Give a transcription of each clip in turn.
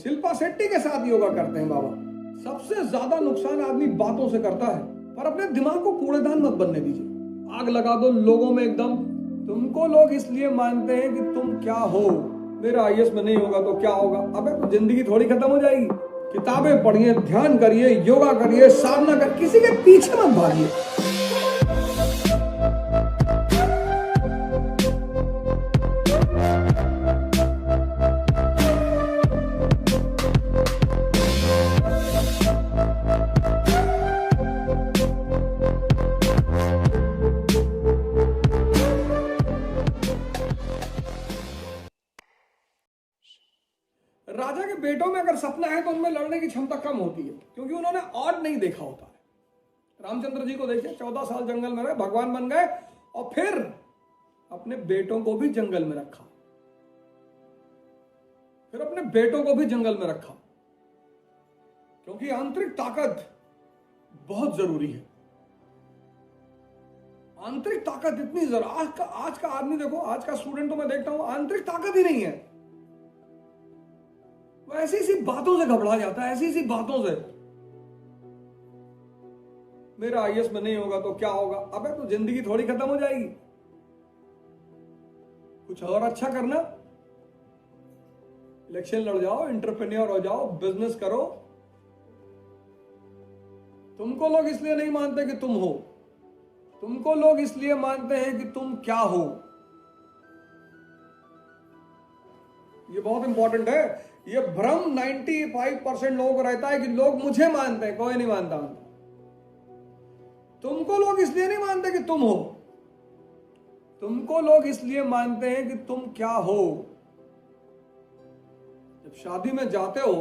शिल्पा शेट्टी के साथ योगा करते हैं बाबा। सबसे ज्यादा नुकसान आदमी बातों से करता है, पर अपने दिमाग को कूड़ेदान मत बनने दीजिए। आग लगा दो लोगों में एकदम। तुमको लोग इसलिए मानते हैं कि तुम क्या हो। मेरा आईएएस में नहीं होगा तो क्या होगा? अबे तो जिंदगी थोड़ी खत्म हो जाएगी। किताबें पढ़िए, ध्यान करिए, योगा करिए, साधना कर, किसी के पीछे मत भागिए। राजा के बेटों में अगर सपना है तो उनमें लड़ने की क्षमता कम होती है, क्योंकि उन्होंने ऑड नहीं देखा होता है। रामचंद्र जी को देखिए, 14 साल जंगल में रहे, भगवान बन गए और फिर अपने बेटों को भी जंगल में रखा, फिर अपने बेटों को भी जंगल में रखा, क्योंकि आंतरिक ताकत बहुत जरूरी है। आंतरिक ताकत इतनी जरूरी। आज का आदमी देखो, आज का स्टूडेंट तो मैं देखता हूं आंतरिक ताकत ही नहीं है। वो ऐसी सी बातों से घबरा जाता है, ऐसी सी बातों से। मेरा आईएएस में नहीं होगा तो क्या होगा? अबे तो जिंदगी थोड़ी खत्म हो जाएगी। कुछ और अच्छा करना, इलेक्शन लड़ जाओ, एंटरप्रेन्योर हो जाओ, बिजनेस करो। तुमको लोग इसलिए नहीं मानते कि तुम हो, तुमको लोग इसलिए मानते हैं कि तुम क्या हो। ये बहुत इंपॉर्टेंट है। ये भ्रम 95% लोगों को रहता है कि लोग मुझे मानते हैं। कोई नहीं मानता। तुमको लोग इसलिए नहीं मानते कि तुम हो, तुमको लोग इसलिए मानते हैं कि तुम क्या हो। जब शादी में जाते हो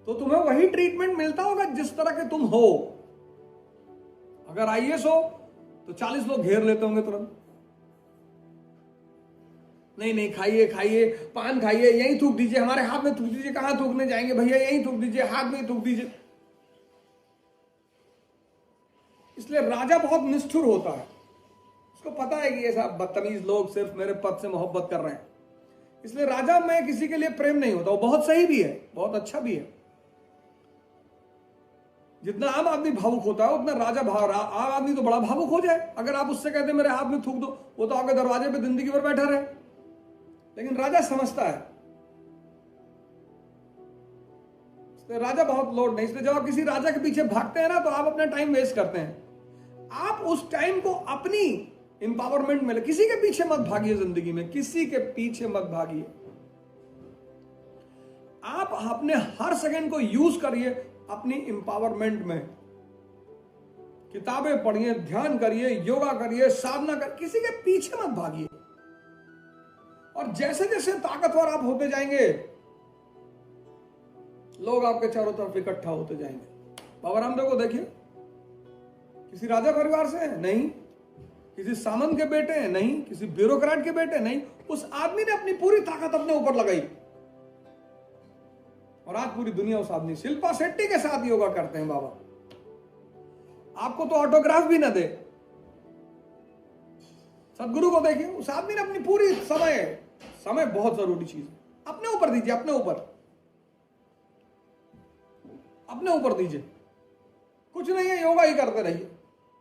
तो तुम्हें वही ट्रीटमेंट मिलता होगा जिस तरह के तुम हो। अगर आईएएस हो तो 40 लोग घेर लेते होंगे तुरंत। नहीं खाइए खाइए, पान खाइए, यहीं थूक दीजिए, हमारे हाथ में थूक दीजिए। कहां थूकने जाएंगे भैया? यहीं थूक दीजिए, हाथ में ही थूक दीजिए। इसलिए राजा बहुत निष्ठुर होता है। उसको पता है कि ये सब बदतमीज लोग सिर्फ मेरे पद से मोहब्बत कर रहे हैं, इसलिए राजा में किसी के लिए प्रेम नहीं होता। वो बहुत सही भी है, बहुत अच्छा भी है। जितना आम आदमी भावुक होता है उतना राजा आम आदमी तो बड़ा भावुक हो जाए। अगर आप उससे कहते मेरे हाथ में थूक दो, वो तो आपके दरवाजे पे जिंदगी भर बैठा रहे। लेकिन राजा समझता है, इसलिए राजा बहुत लोड नहीं। इसलिए जब आप किसी राजा के पीछे भागते हैं ना, तो आप अपना टाइम वेस्ट करते हैं। आप उस टाइम को अपनी इंपावरमेंट में, किसी के पीछे मत भागिए। जिंदगी में किसी के पीछे मत भागिए। आप अपने हर सेकंड को यूज करिए अपनी इंपावरमेंट में। किताबें पढ़िए, ध्यान करिए, योगा करिए, साधना कर, किसी के पीछे मत भागिए। और जैसे जैसे ताकतवर आप होते जाएंगे, लोग आपके चारों तरफ इकट्ठा होते जाएंगे। बाबा रामदेव को देखिए, किसी राजा परिवार से है नहीं, किसी सामंत के बेटे हैं नहीं, किसी ब्यूरोक्रेट के बेटे नहीं। उस आदमी ने अपनी पूरी ताकत अपने ऊपर लगाई और आज पूरी दुनिया उस आदमी शिल्पा शेट्टी के साथ योगा करते हैं बाबा। आपको तो ऑटोग्राफ भी ना दे। सदगुरु को देखिए, उस आदमी ने अपनी पूरी समय बहुत जरूरी चीज है, अपने ऊपर दीजिए, अपने ऊपर दीजिए। कुछ नहीं है, योगा ही करते रहिए,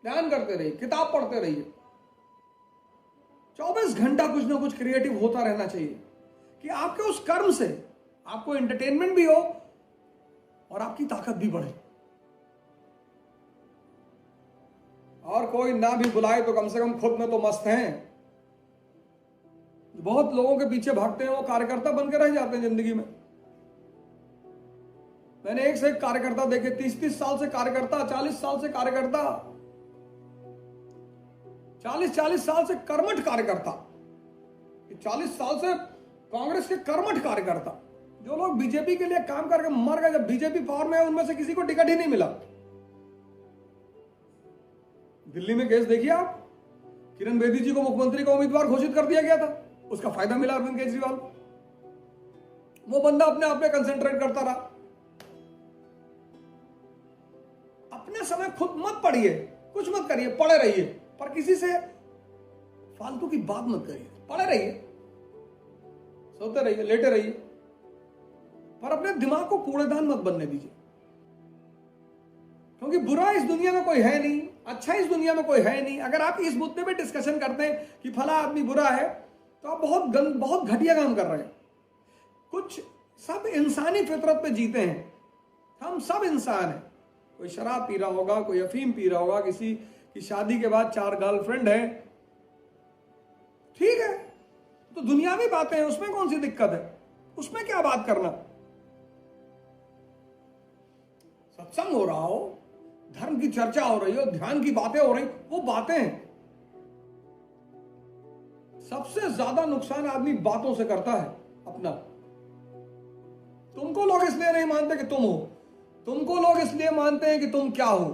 ध्यान करते रहिए, किताब पढ़ते रहिए। 24 घंटा कुछ ना कुछ क्रिएटिव होता रहना चाहिए कि आपके उस कर्म से आपको एंटरटेनमेंट भी हो और आपकी ताकत भी बढ़े। और कोई ना भी बुलाए तो कम से कम खुद में तो मस्त हैं। बहुत लोगों के पीछे भागते हैं, वो कार्यकर्ता बनकर रह जाते हैं जिंदगी में। मैंने एक से एक कार्यकर्ता देखे, 30-30 साल से कार्यकर्ता, 40 साल से कार्यकर्ता, 40 साल से कर्मठ कार्यकर्ता, 40 साल से कांग्रेस के कर्मठ कार्यकर्ता। जो लोग बीजेपी के लिए काम करके मर गए, जब बीजेपी पावर में है, उनमें से किसी को टिकट ही नहीं मिला। दिल्ली में केस देखिए आप, किरण बेदी जी को मुख्यमंत्री का उम्मीदवार घोषित कर दिया गया था, उसका फायदा मिला अरविंद केजरीवाल। वो बंदा अपने आप में कंसेंट्रेट करता रहा। अपने समय खुद मत पढ़िए, कुछ मत करिए, पढ़े रहिए, पर किसी से फालतू की बात मत करिए। पढ़े रहिए, सोते रहिए, लेटे रहिए, पर अपने दिमाग को कूड़ेदान मत बनने दीजिए, क्योंकि बुरा इस दुनिया में कोई है नहीं, अच्छा इस दुनिया में कोई है नहीं। अगर आप इस मुद्दे पे डिस्कशन करते हैं कि फला आदमी बुरा है, तो आप बहुत घटिया काम कर रहे हैं। कुछ सब इंसानी फितरत पे जीते हैं, हम सब इंसान हैं। कोई शराब पी रहा होगा, कोई अफीम पी रहा होगा, किसी की शादी के बाद 4 गर्लफ्रेंड है, ठीक है, तो दुनियावी बातें हैं, उसमें कौन सी दिक्कत है, उसमें क्या बात करना। सत्संग हो रहा हो, धर्म की चर्चा हो रही हो, ध्यान की बातें हो रही, वो बातें हैं। सबसे ज्यादा नुकसान आदमी बातों से करता है अपना। तुमको लोग इसलिए नहीं मानते कि तुम हो, तुमको लोग इसलिए मानते हैं कि तुम क्या हो।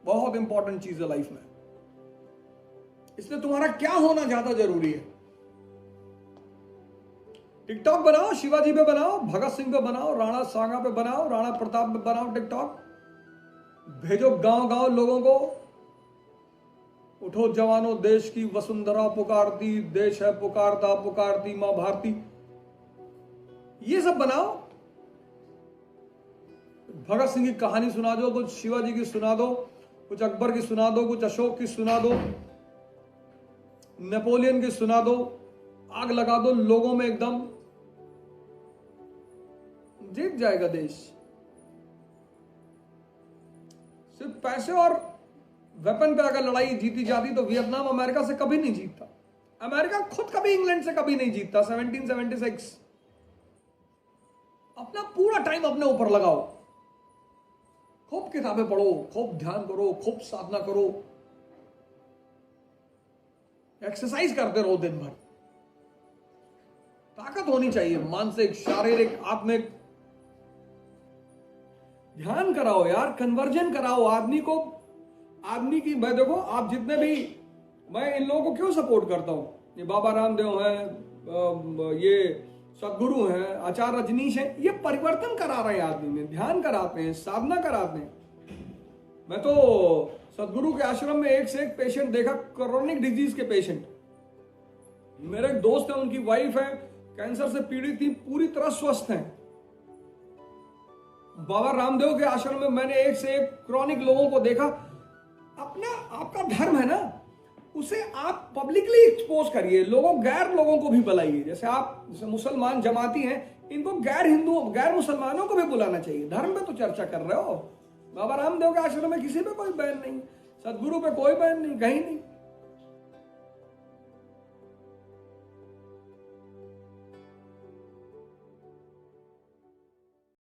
बहुत इंपॉर्टेंट चीज है लाइफ में, इसलिए तुम्हारा क्या होना ज्यादा जरूरी है। टिकटॉक बनाओ, शिवाजी पे बनाओ, भगत सिंह पे बनाओ, राणा सांगा पे बनाओ, राणा प्रताप पे बनाओ टिकटॉक, भेजो गांव गांव लोगों को, उठो जवानों देश की वसुंधरा पुकारती, देश है पुकारता पुकारती मां भारती, ये सब बनाओ। भगत सिंह की कहानी सुना दो, कुछ शिवाजी की सुना दो, कुछ अकबर की सुना दो, कुछ अशोक की सुना दो, नेपोलियन की सुना दो, आग लगा दो लोगों में, एकदम जीत जाएगा देश। सिर्फ पैसे और वेपन पे अगर लड़ाई जीती जाती तो वियतनाम अमेरिका से कभी नहीं जीतता। अमेरिका खुद कभी इंग्लैंड से कभी नहीं जीतता। 1776। अपना पूरा टाइम अपने ऊपर लगाओ, खूब किताबें पढ़ो, खूब ध्यान करो, खूब साधना करो, एक्सरसाइज करते रहो दिन भर। ताकत होनी चाहिए, मानसिक, शारीरिक, आत्मिक। ध्यान कराओ यार, कन्वर्जन कराओ आदमी को। आदमी की, मैं देखो आप जितने भी, मैं इन लोगों को क्यों सपोर्ट करता हूं, ये बाबा रामदेव हैं, ये सदगुरु हैं, आचार्य रजनीश हैं, ये परिवर्तन करा रहे हैं आदमी में, ध्यान कराते हैं, साधना कराते हैं। मैं तो सदगुरु के आश्रम में एक से एक पेशेंट देखा, क्रोनिक डिजीज के पेशेंट। मेरे एक दोस्त है, उनकी वाइफ है, कैंसर से पीड़ित थी, पूरी तरह स्वस्थ हैं। बाबा रामदेव के आश्रम में मैंने एक से एक क्रॉनिक लोगों को देखा। अपना आपका धर्म है ना, उसे आप पब्लिकली एक्सपोज करिए, गैर लोगों को भी बुलाइए। जैसे मुसलमान जमाती हैं, इनको गैर हिंदू, गैर मुसलमानों को भी बुलाना चाहिए। धर्म पे तो चर्चा कर रहे हो। बाबा रामदेव के आश्रम में किसी पे कोई बैन नहीं, सदगुरु पे कोई बैन नहीं, कहीं नहीं।